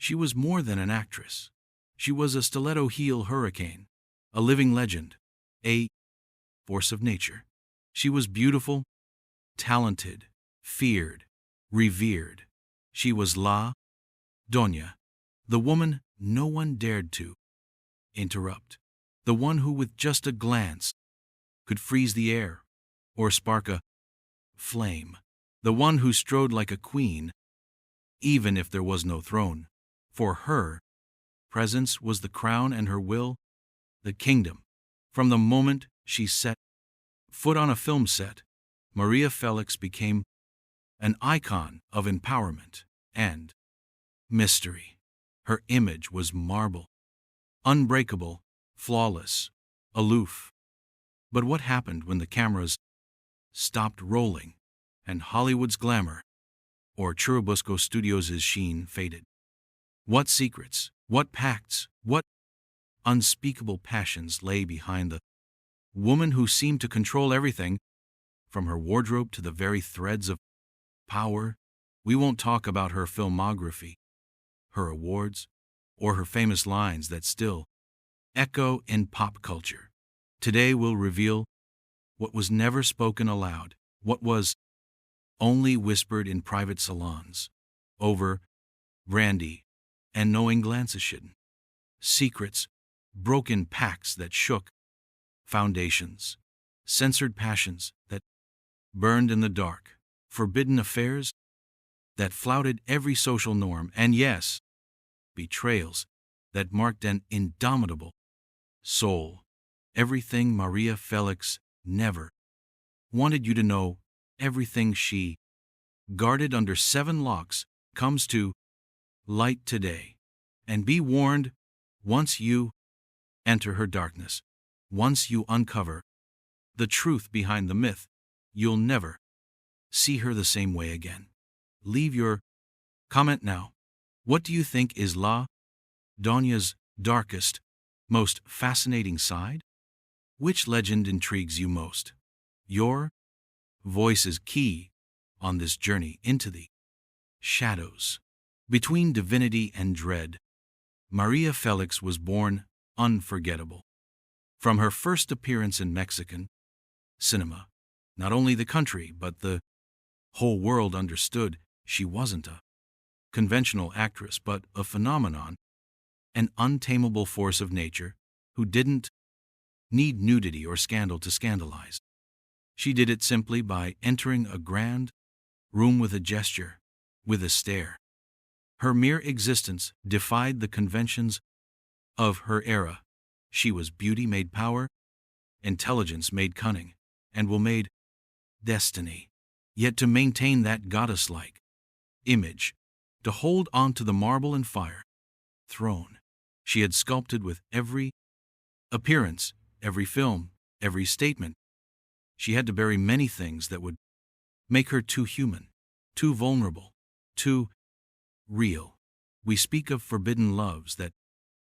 She was more than an actress. She was a stiletto heel hurricane, a living legend, a force of nature. She was beautiful, talented, feared, revered. She was La Doña, the woman no one dared to interrupt, the one who with just a glance could freeze the air or spark a flame, the one who strode like a queen, even if there was no throne. For her, presence was the crown and her will, the kingdom. From the moment she set foot on a film set, María Félix became an icon of empowerment and mystery. Her image was marble, unbreakable, flawless, aloof. But what happened when the cameras stopped rolling and Hollywood's glamour or Churubusco Studios' sheen faded? What secrets, what pacts, what unspeakable passions lay behind the woman who seemed to control everything, from her wardrobe to the very threads of power? We won't talk about her filmography, her awards, or her famous lines that still echo in pop culture. Today we'll reveal what was never spoken aloud, what was only whispered in private salons, over brandy and knowing glances. Secrets, broken pacts that shook foundations, censored passions that burned in the dark, forbidden affairs that flouted every social norm, and yes, betrayals that marked an indomitable soul. Everything María Félix never wanted you to know, everything she guarded under 7 locks, comes to light today. And be warned, once you enter her darkness, once you uncover the truth behind the myth, you'll never see her the same way again. Leave your comment now. What do you think is La Doña's darkest, most fascinating side? Which legend intrigues you most? Your voice is key on this journey into the shadows. Between divinity and dread, María Félix was born unforgettable. From her first appearance in Mexican cinema, not only the country but the whole world understood she wasn't a conventional actress but a phenomenon, an untamable force of nature who didn't need nudity or scandal to scandalize. She did it simply by entering a grand room with a gesture, with a stare. Her mere existence defied the conventions of her era. She was beauty made power, intelligence made cunning, and will made destiny. Yet to maintain that goddess-like image, to hold on to the marble and fire throne she had sculpted with every appearance, every film, every statement, she had to bury many things that would make her too human, too vulnerable, too real. We speak of forbidden loves that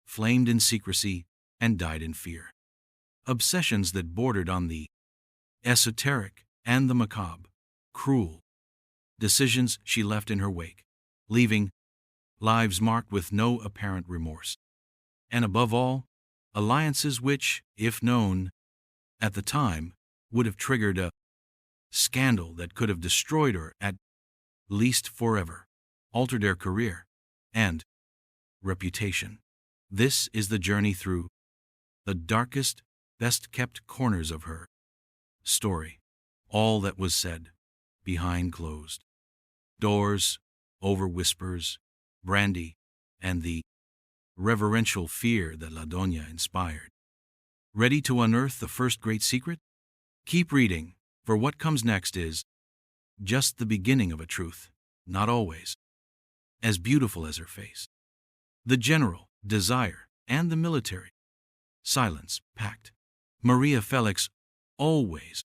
flamed in secrecy and died in fear. Obsessions that bordered on the esoteric and the macabre. Cruel decisions she left in her wake, leaving lives marked with no apparent remorse. And above all, alliances which, if known at the time, would have triggered a scandal that could have destroyed her at least forever, altered her career and reputation. This is the journey through the darkest, best-kept corners of her story. All that was said behind closed doors, over whispers, brandy, and the reverential fear that La Doña inspired. Ready to unearth the first great secret? Keep reading, for what comes next is just the beginning of a truth, not always as beautiful as her face. The general, desire, and the military silence pact. María Félix always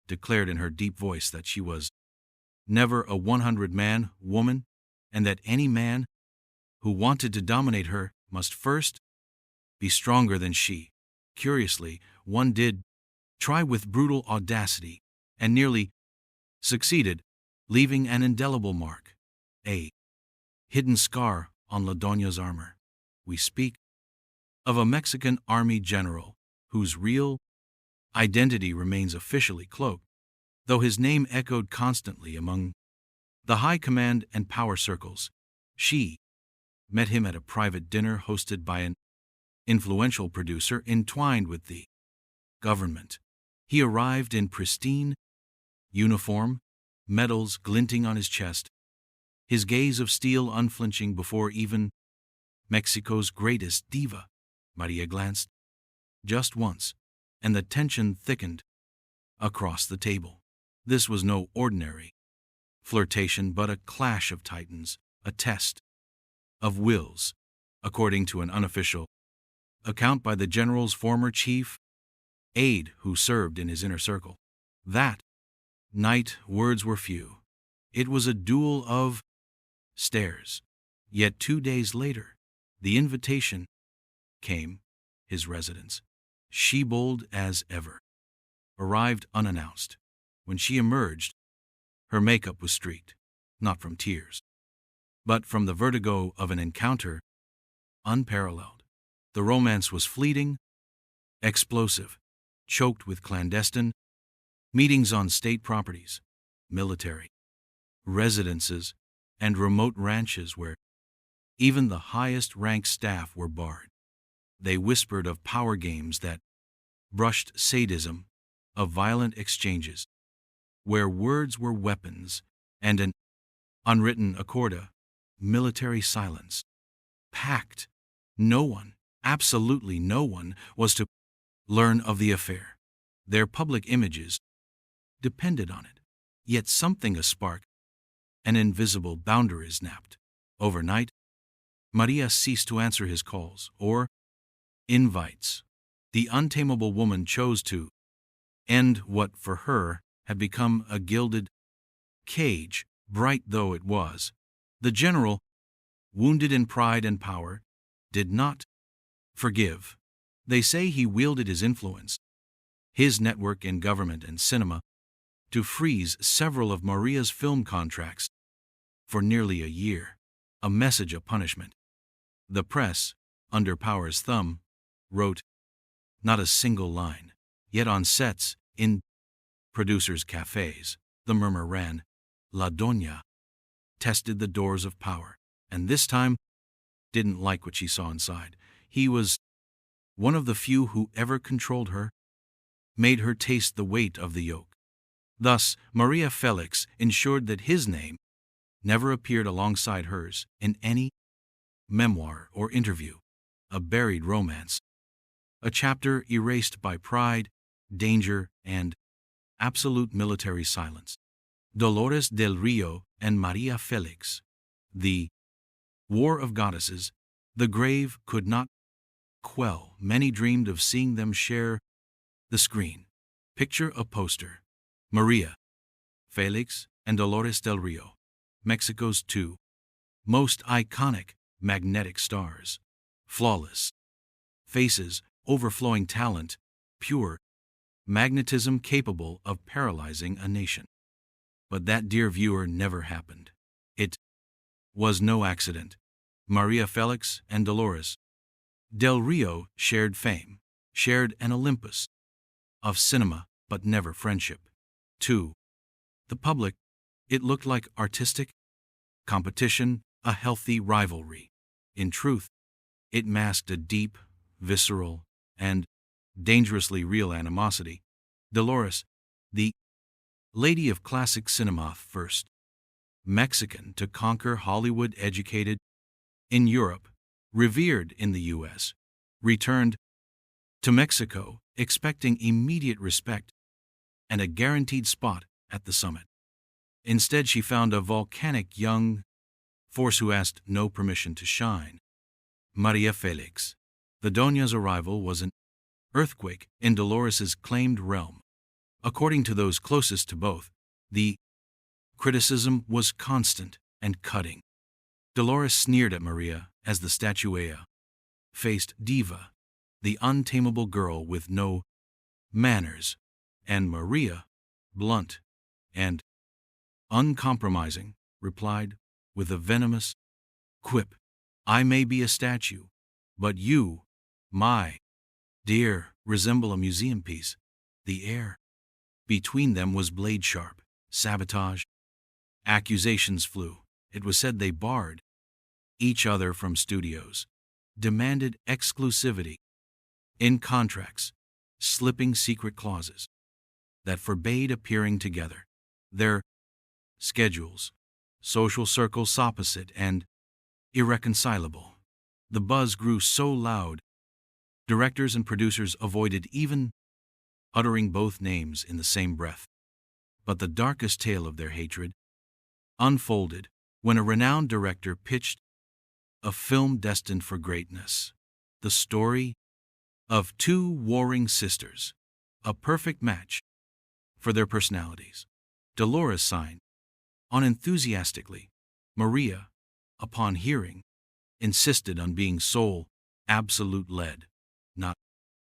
declared in her deep voice that she was never a 100-man woman, and that any man who wanted to dominate her must first be stronger than she. Curiously, one did try with brutal audacity and nearly succeeded, leaving an indelible mark, a hidden scar on La Doña's armor. We speak of a Mexican army general whose real identity remains officially cloaked, though his name echoed constantly among the high command and power circles. She met him at a private dinner hosted by an influential producer entwined with the government. He arrived in pristine uniform, medals glinting on his chest, his gaze of steel unflinching before even Mexico's greatest diva. Maria glanced just once, and the tension thickened across the table. This was no ordinary flirtation, but a clash of titans, a test of wills, according to an unofficial account by the general's former chief aide who served in his inner circle. That night, words were few. It was a duel of stares. Yet 2 days later, the invitation came. His residence, she bold as ever, arrived unannounced. When she emerged, her makeup was streaked, not from tears, but from the vertigo of an encounter unparalleled. The romance was fleeting, explosive, choked with clandestine meetings on state properties, military residences, and remote ranches where even the highest-ranked staff were barred. They whispered of power games that brushed sadism, of violent exchanges where words were weapons, and an unwritten accorda, military silence. Pact. No one, absolutely no one, was to learn of the affair. Their public images depended on it. Yet something, a spark, an invisible boundary snapped. Overnight, Maria ceased to answer his calls or invites. The untamable woman chose to end what for her had become a gilded cage, bright though it was. The general, wounded in pride and power, did not forgive. They say he wielded his influence, his network in government and cinema, to freeze several of Maria's film contracts for nearly a year, a message of punishment. The press, under power's thumb, wrote not a single line. Yet on sets, in producers' cafes, the murmur ran, La Doña tested the doors of power, and this time didn't like what she saw inside. He was one of the few who ever controlled her, made her taste the weight of the yoke. Thus, María Félix ensured that his name never appeared alongside hers in any memoir or interview, a buried romance, a chapter erased by pride, danger, and absolute military silence. Dolores del Rio and María Félix. The war of goddesses, the grave could not quell. Many dreamed of seeing them share the screen. Picture a poster. María Félix and Dolores del Rio, Mexico's two most iconic, magnetic stars. Flawless faces, overflowing talent, pure magnetism capable of paralyzing a nation. But that, dear viewer, never happened. It was no accident. María Félix and Dolores del Rio shared fame, shared an Olympus of cinema, but never friendship. To the public, it looked like artistic competition, a healthy rivalry. In truth, it masked a deep, visceral, and dangerously real animosity. Dolores, the lady of classic cinema, first Mexican to conquer Hollywood, educated in Europe, revered in the U.S., returned to Mexico expecting immediate respect and a guaranteed spot at the summit. Instead, she found a volcanic young force who asked no permission to shine. María Félix. The Doña's arrival was an earthquake in Dolores's claimed realm. According to those closest to both, the criticism was constant and cutting. Dolores sneered at Maria as the statuea faced diva, the untamable girl with no manners, and Maria, blunt and uncompromising, replied with a venomous quip, I may be a statue, but you, my dear, resemble a museum piece. The air between them was blade sharp. Sabotage. Accusations flew. It was said they barred each other from studios, demanded exclusivity in contracts, slipping secret clauses that forbade appearing together. Their schedules, social circles opposite and irreconcilable. The buzz grew so loud, directors and producers avoided even uttering both names in the same breath. But the darkest tale of their hatred unfolded when a renowned director pitched a film destined for greatness. The story of two warring sisters, a perfect match for their personalities. Dolores signed on enthusiastically. Maria, upon hearing, insisted on being sole, absolute lead, not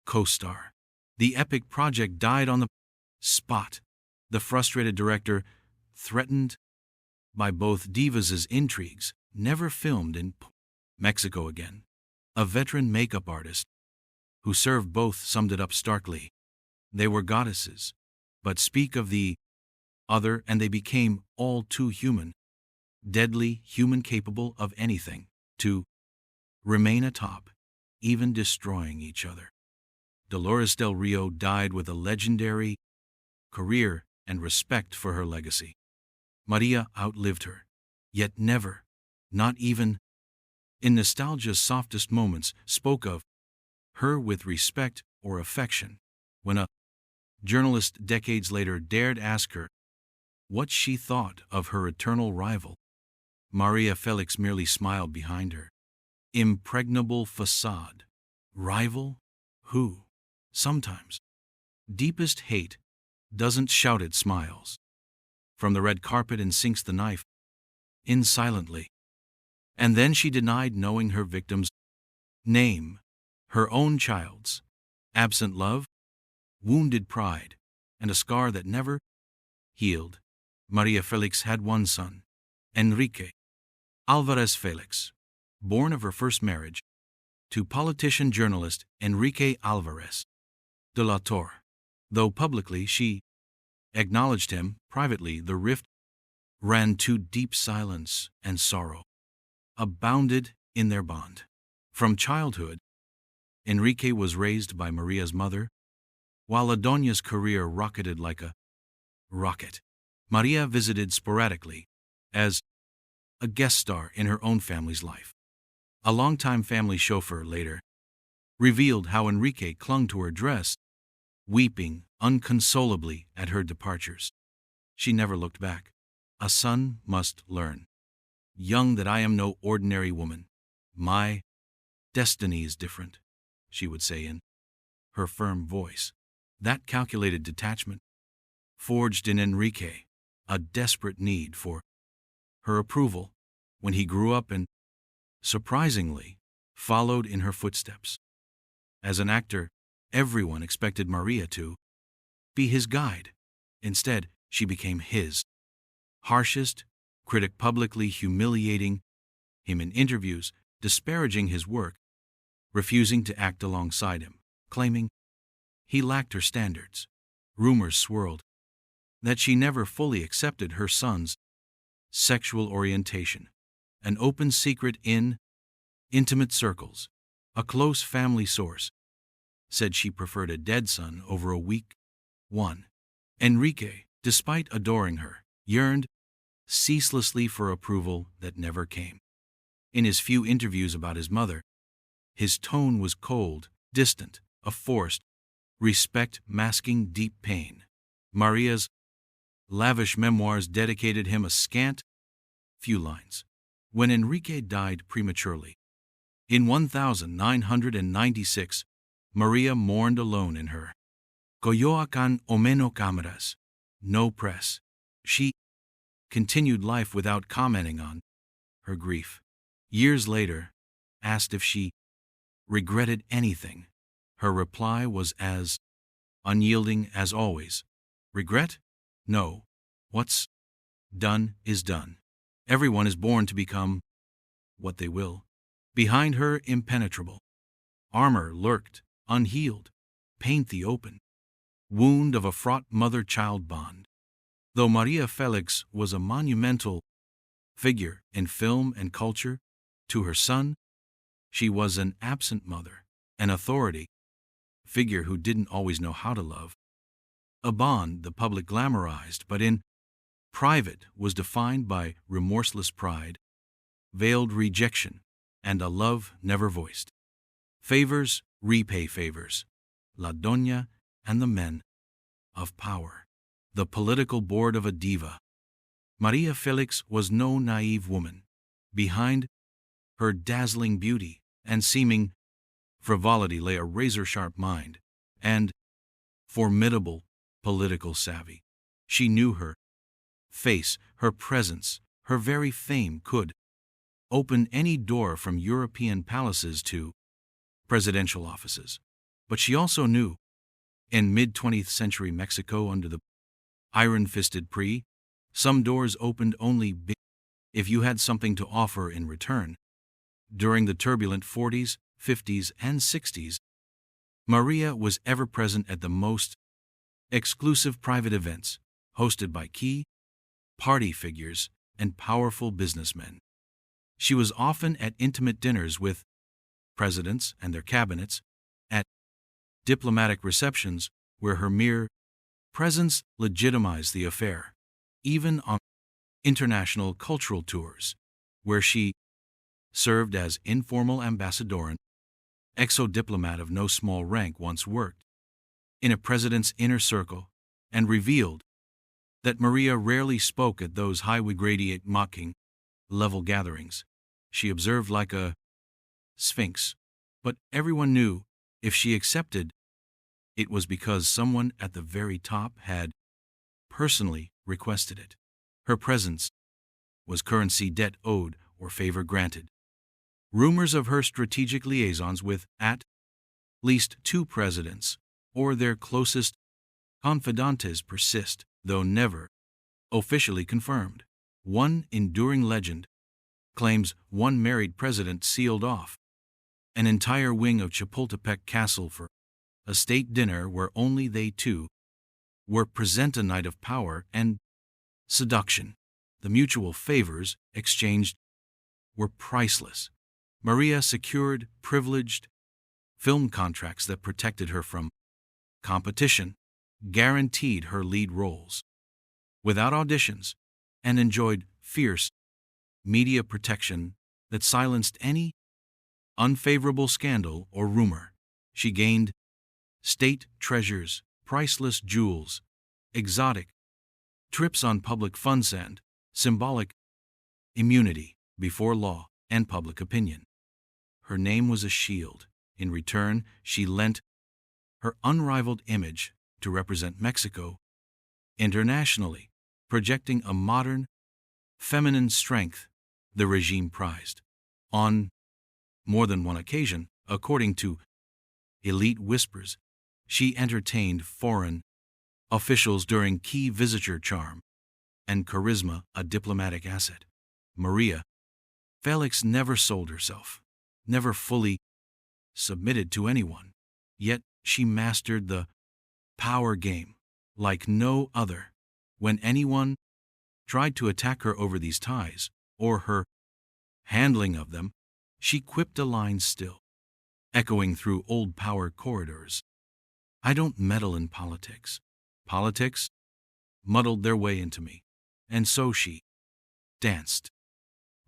co-star. The epic project died on the spot. The frustrated director, threatened by both divas' intrigues, never filmed in Mexico again. A veteran makeup artist who served both summed it up starkly. They were goddesses, but speak of the other and they became all too human, deadly human, capable of anything, to remain atop, even destroying each other. Dolores del Rio died with a legendary career and respect for her legacy. Maria outlived her, yet never, not even in nostalgia's softest moments, spoke of her with respect or affection. When a journalist decades later dared ask her what she thought of her eternal rival, María Félix merely smiled behind her impregnable facade. Rival? Who? Sometimes deepest hate doesn't shout, it smiles from the red carpet and sinks the knife in silently. And then she denied knowing her victim's name, her own child's. Absent love, wounded pride, and a scar that never healed. María Félix had one son, Enrique Álvarez Felix, born of her first marriage to politician-journalist Enrique Álvarez de la Torre. Though publicly she acknowledged him, privately the rift ran to deep silence and sorrow abounded in their bond. From childhood, Enrique was raised by Maria's mother, while Doña's career rocketed like a rocket. Maria visited sporadically as a guest star in her own family's life. A longtime family chauffeur later revealed how Enrique clung to her dress, weeping unconsolably at her departures. She never looked back. A son must learn, young, that I am no ordinary woman. My destiny is different, she would say in her firm voice. That calculated detachment forged in Enrique a desperate need for her approval when he grew up and, surprisingly, followed in her footsteps. As an actor, everyone expected Maria to be his guide. Instead, she became his harshest critic, publicly humiliating him in interviews, disparaging his work, refusing to act alongside him, claiming he lacked her standards. Rumors swirled that she never fully accepted her son's sexual orientation, an open secret in intimate circles. A close family source said she preferred a dead son over a weak one. Enrique, despite adoring her, yearned ceaselessly for approval that never came. In his few interviews about his mother, his tone was cold, distant, a forced respect masking deep pain. Maria's lavish memoirs dedicated him a scant few lines. When Enrique died prematurely in 1996, Maria mourned alone in her Coyoacán o menos cámaras, no press. She continued life without commenting on her grief. Years later, asked if she regretted anything, her reply was as unyielding as always. Regret? No. What's done is done. Everyone is born to become what they will. Behind her impenetrable armor lurked, unhealed, paint the open wound of a fraught mother-child bond. Though María Félix was a monumental figure in film and culture to her son, she was an absent mother, an authority figure who didn't always know how to love. A bond the public glamorized, but in private was defined by remorseless pride, veiled rejection, and a love never voiced. Favors repay favors. La Doña and the men of power. The political board of a diva. María Félix was no naive woman. Behind her dazzling beauty and seeming frivolity lay a razor-sharp mind and formidable political savvy. She knew her face, her presence, her very fame could open any door from European palaces to presidential offices. But she also knew, in mid-20th century Mexico under the iron-fisted PRI, some doors opened only if you had something to offer in return. During the turbulent 40s, 50s, and 60s, Maria was ever present at the most exclusive private events, hosted by key party figures and powerful businessmen. She was often at intimate dinners with presidents and their cabinets, at diplomatic receptions where her mere presence legitimized the affair, even on international cultural tours, where she served as informal ambassador. Exo-diplomat of no small rank once worked in a president's inner circle and revealed that Maria rarely spoke at those high-gradiate mocking level gatherings. She observed like a sphinx, but everyone knew if she accepted, it was because someone at the very top had personally requested it. Her presence was currency debt owed or favor granted. Rumors of her strategic liaisons with at least two presidents or their closest confidantes persist, though never officially confirmed. One enduring legend claims one married president sealed off an entire wing of Chapultepec Castle for a state dinner where only they two were present, a night of power and seduction. The mutual favors exchanged were priceless. Maria secured privileged film contracts that protected her from competition, guaranteed her lead roles without auditions, and enjoyed fierce media protection that silenced any unfavorable scandal or rumor. She gained state treasures, priceless jewels, exotic trips on public funds, and symbolic immunity before law and public opinion. Her name was a shield. In return, she lent her unrivaled image to represent Mexico internationally, projecting a modern, feminine strength the regime prized. On more than one occasion, according to elite whispers, she entertained foreign officials during key visitor charm and charisma, a diplomatic asset. María Félix never sold herself, never fully submitted to anyone, yet she mastered the power game like no other. When anyone tried to attack her over these ties or her handling of them, she quipped a line still, echoing through old power corridors. I don't meddle in politics. Politics muddled their way into me. And so she danced.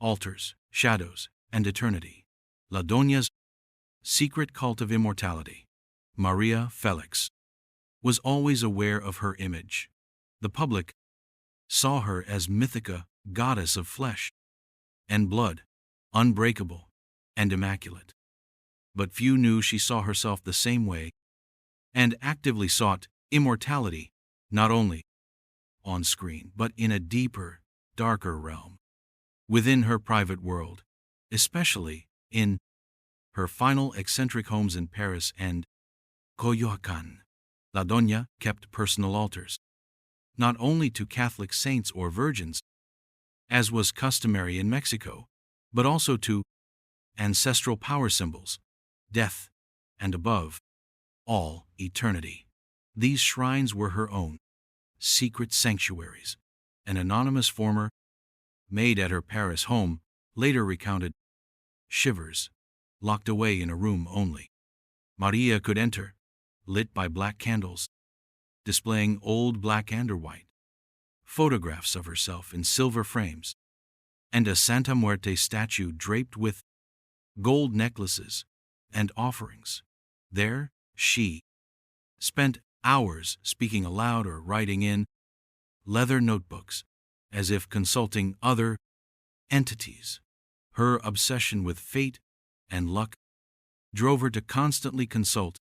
Altars, shadows, and eternity. La Doña's secret cult of immortality. María Félix was always aware of her image. The public saw her as mythica, goddess of flesh and blood, unbreakable and immaculate. But few knew she saw herself the same way and actively sought immortality, not only on screen, but in a deeper, darker realm, within her private world, especially in her final eccentric homes in Paris and Coyoacán. La Doña kept personal altars, not only to Catholic saints or virgins, as was customary in Mexico, but also to ancestral power symbols, death, and above all, eternity. These shrines were her own secret sanctuaries. An anonymous former maid at her Paris home later recounted shivers, locked away in a room only Maria could enter, lit by black candles, displaying old black and or white photographs of herself in silver frames, and a Santa Muerte statue draped with gold necklaces and offerings. There, she spent hours speaking aloud or writing in leather notebooks, as if consulting other entities. Her obsession with fate and luck drove her to constantly consult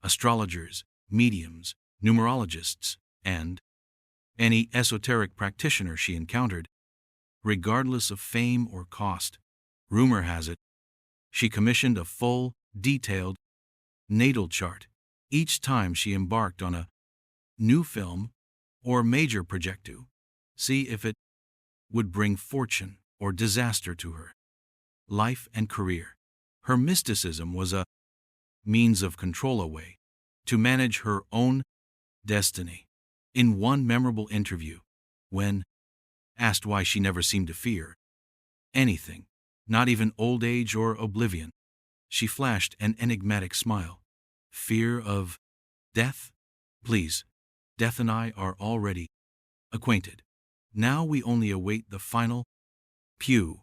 astrologers, mediums, numerologists, and any esoteric practitioner she encountered, regardless of fame or cost. Rumor has it, she commissioned a full, detailed natal chart each time she embarked on a new film or major project to see if it would bring fortune or disaster to her life and career. Her mysticism was a means of control, a way to manage her own destiny. In one memorable interview, when asked why she never seemed to fear anything, not even old age or oblivion, she flashed an enigmatic smile. Fear of death? Please, death and I are already acquainted. Now we only await the final pew.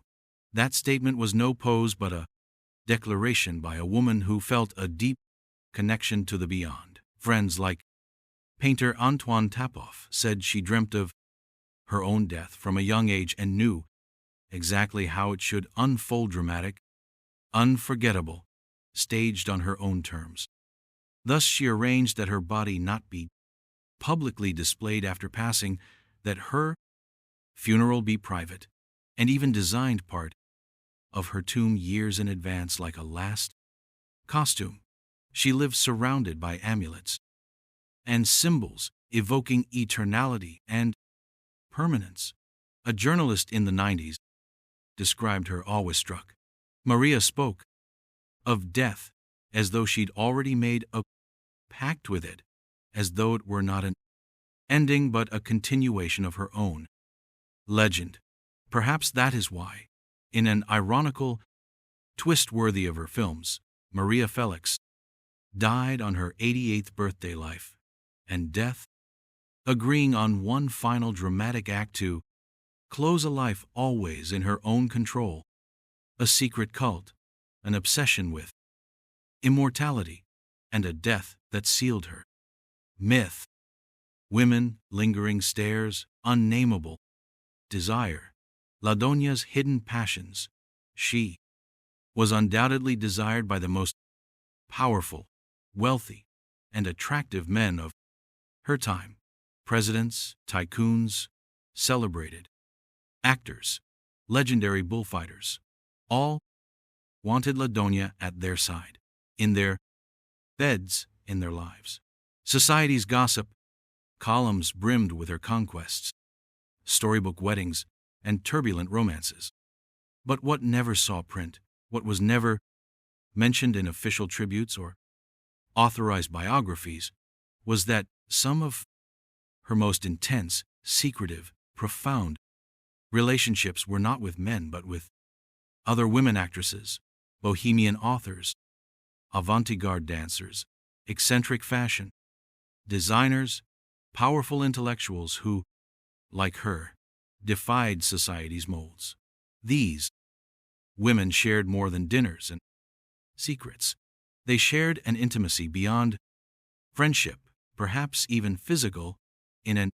That statement was no pose but a declaration by a woman who felt a deep connection to the beyond. Friends like painter Antoine Tapoff said she dreamt of her own death from a young age and knew exactly how it should unfold, dramatic, unforgettable, staged on her own terms. Thus she arranged that her body not be publicly displayed after passing, that her funeral be private, and even designed part of her tomb years in advance like a last costume. She lived surrounded by amulets and symbols evoking eternality and permanence. A journalist in the 90s described her awe-struck. Maria spoke of death as though she'd already made a pact with it, as though it were not an ending but a continuation of her own legend. Perhaps that is why, in an ironical twist worthy of her films, María Félix died on her 88th birthday, life and death agreeing on one final dramatic act to close a life always in her own control, a secret cult, an obsession with immortality, and a death that sealed her. Myth. Women, lingering stares, unnameable desire. La Doña's hidden passions. She was undoubtedly desired by the most powerful, wealthy, and attractive men of her time. Presidents, tycoons, celebrated actors, legendary bullfighters, all wanted La Doña at their side, in their beds, in their lives. Society's gossip columns brimmed with her conquests, storybook weddings, and turbulent romances. But what never saw print, what was never mentioned in official tributes or authorized biographies, was that some of her most intense, secretive, profound relationships were not with men but with other women actresses, bohemian authors, avant-garde dancers, eccentric fashion designers, powerful intellectuals who, like her, defied society's molds. These women shared more than dinners and secrets. They shared an intimacy beyond friendship, perhaps even physical, in an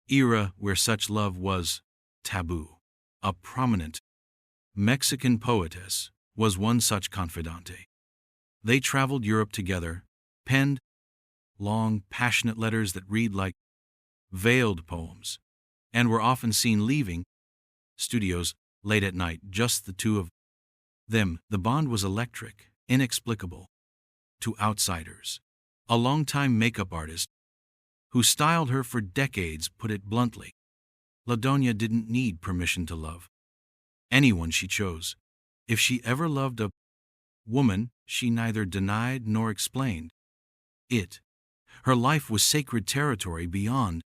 era where such love was taboo. A prominent Mexican poetess was one such confidante. They traveled Europe together, penned long, passionate letters that read like veiled poems, and were often seen leaving studios late at night, just the two of them. The bond was electric, inexplicable to outsiders. A longtime makeup artist who styled her for decades put it bluntly: La Doña didn't need permission to love anyone she chose. If she ever loved a woman, she neither denied nor explained it. Her life was sacred territory beyond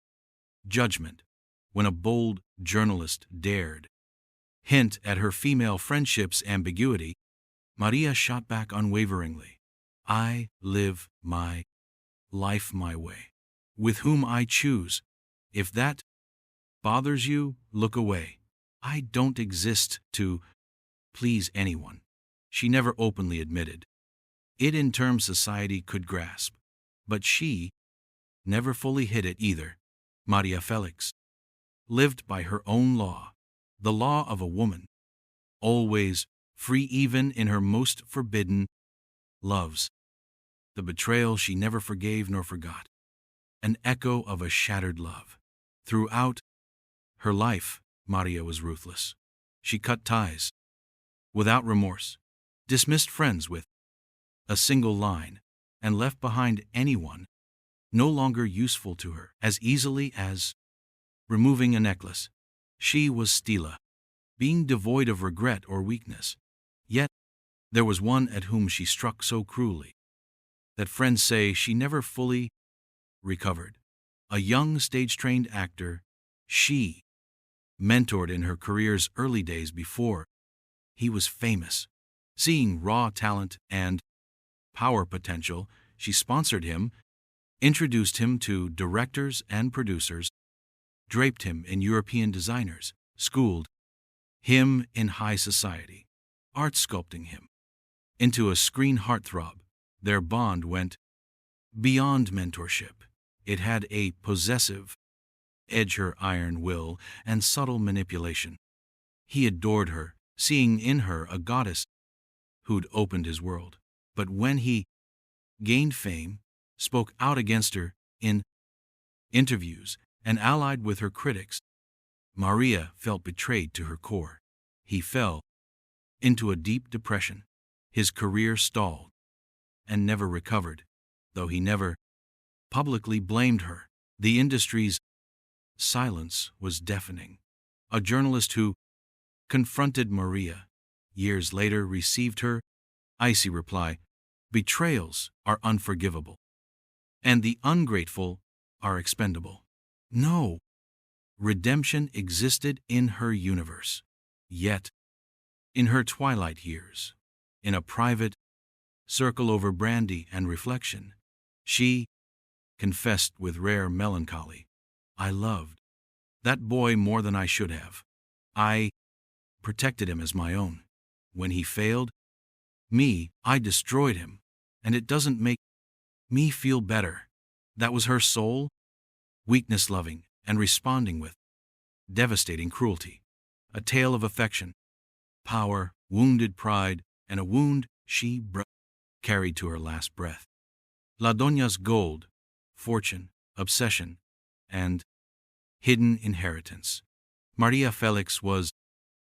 judgment. When a bold journalist dared hint at her female friendship's ambiguity, Maria shot back unwaveringly. I live my life my way, with whom I choose. If that bothers you, look away. I don't exist to please anyone. She never openly admitted it in terms society could grasp, but she never fully hid it either. María Félix lived by her own law, the law of a woman, always free even in her most forbidden loves. The betrayal she never forgave nor forgot, an echo of a shattered love. Throughout her life, Maria was ruthless. She cut ties without remorse, dismissed friends with a single line, and left behind anyone no longer useful to her as easily as removing a necklace. She was Stila, being devoid of regret or weakness. Yet there was one at whom she struck so cruelly that friends say she never fully recovered. A young stage-trained actor she mentored in her career's early days before he was famous. Seeing raw talent and power potential, she sponsored him, introduced him to directors and producers, draped him in European designers, schooled him in high society, art sculpting him into a screen heartthrob. Their bond went beyond mentorship. It had a possessive edge, her iron will and subtle manipulation. He adored her, seeing in her a goddess who'd opened his world. But when he gained fame, spoke out against her in interviews, and allied with her critics, Maria felt betrayed to her core. He fell into a deep depression. His career stalled and never recovered, though he never publicly blamed her. The industry's silence was deafening. A journalist who confronted Maria years later received her icy reply: betrayals are unforgivable, and the ungrateful are expendable. No redemption existed in her universe. Yet, in her twilight years, in a private circle over brandy and reflection, she confessed with rare melancholy, I loved that boy more than I should have. I protected him as my own. When he failed me, I destroyed him, and it doesn't make me feel better. That was her soul, weakness-loving and responding with devastating cruelty. A tale of affection, power, wounded pride, and a wound she carried to her last breath. La Doña's gold, fortune, obsession, and hidden inheritance. María Félix was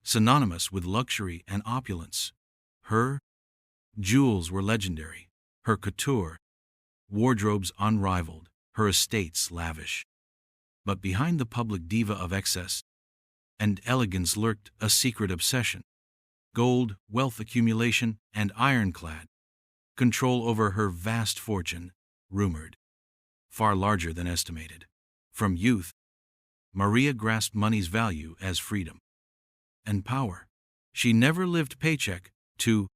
synonymous with luxury and opulence. Her jewels were legendary, her couture wardrobes unrivaled, her estates lavish. But behind the public diva of excess and elegance lurked a secret obsession. Gold, wealth accumulation, and ironclad control over her vast fortune, rumored far larger than estimated. From youth, Maria grasped money's value as freedom and power. She never lived paycheck to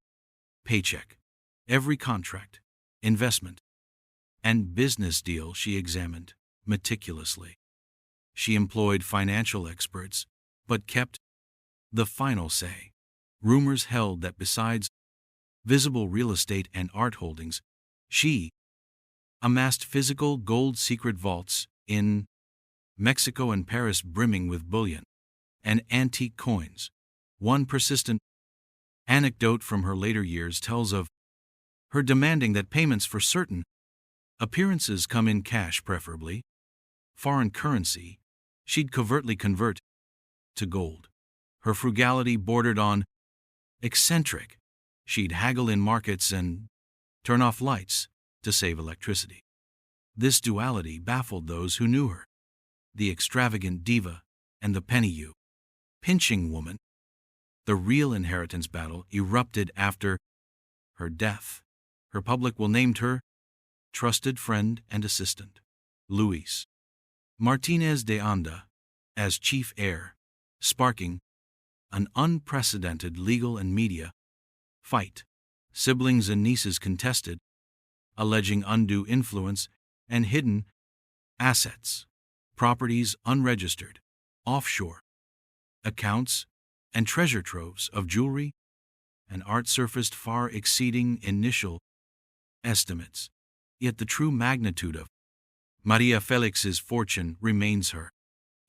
paycheck. Every contract, investment, and business deal she examined meticulously. She employed financial experts, but kept the final say. Rumors held that besides visible real estate and art holdings, she amassed physical gold secret vaults in Mexico and Paris brimming with bullion and antique coins. One persistent anecdote from her later years tells of her demanding that payments for certain appearances come in cash, preferably foreign currency, she'd covertly convert to gold. Her frugality bordered on eccentric. She'd haggle in markets and turn off lights to save electricity. This duality baffled those who knew her. The extravagant diva and the penny pinching woman. The real inheritance battle erupted after her death. Her public will named her trusted friend and assistant, Luis Martinez de Anda, as chief heir, sparking an unprecedented legal and media fight. Siblings and nieces contested, alleging undue influence and hidden assets, properties unregistered, offshore accounts, and treasure troves of jewelry and art surfaced far exceeding initial estimates. Yet the true magnitude of María Félix's fortune remains her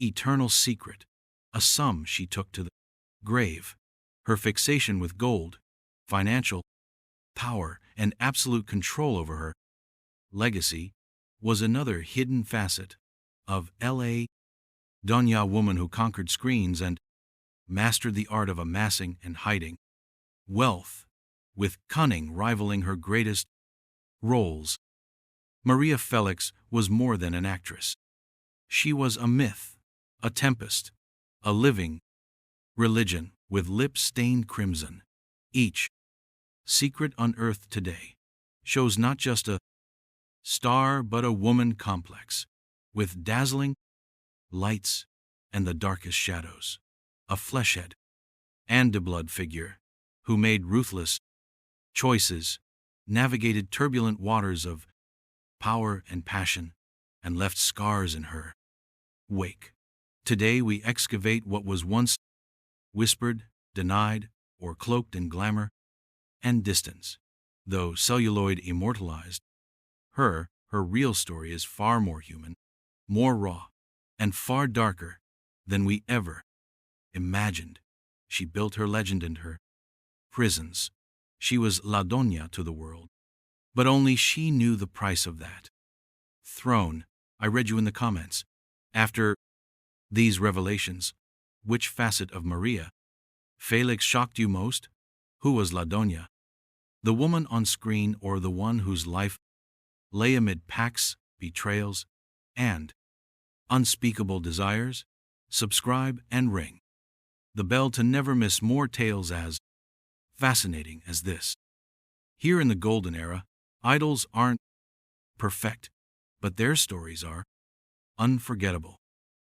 eternal secret, a sum she took to the grave. Her fixation with gold, financial power, and absolute control over her legacy was another hidden facet of L.A. Doña, woman who conquered screens and mastered the art of amassing and hiding wealth, with cunning rivaling her greatest roles. María Félix was more than an actress. She was a myth, a tempest, a living religion with lips stained crimson. Each secret unearthed today shows not just a star but a woman complex, with dazzling lights and the darkest shadows, a fleshhead and a blood figure who made ruthless choices, navigated turbulent waters of power and passion, and left scars in her wake. Today we excavate what was once whispered, denied, or cloaked in glamour and distance. Though celluloid immortalized her real story is far more human, more raw, and far darker than we ever imagined. She built her legend in her prisons. She was La Doña to the world, but only she knew the price of that throne. I read you in the comments. After these revelations, which facet of María Félix shocked you most? Who was La Doña? The woman on screen, or the one whose life lay amid pacts, betrayals, and unspeakable desires? Subscribe and ring the bell to never miss more tales as fascinating as this. Here in the Golden Era, idols aren't perfect, but their stories are unforgettable.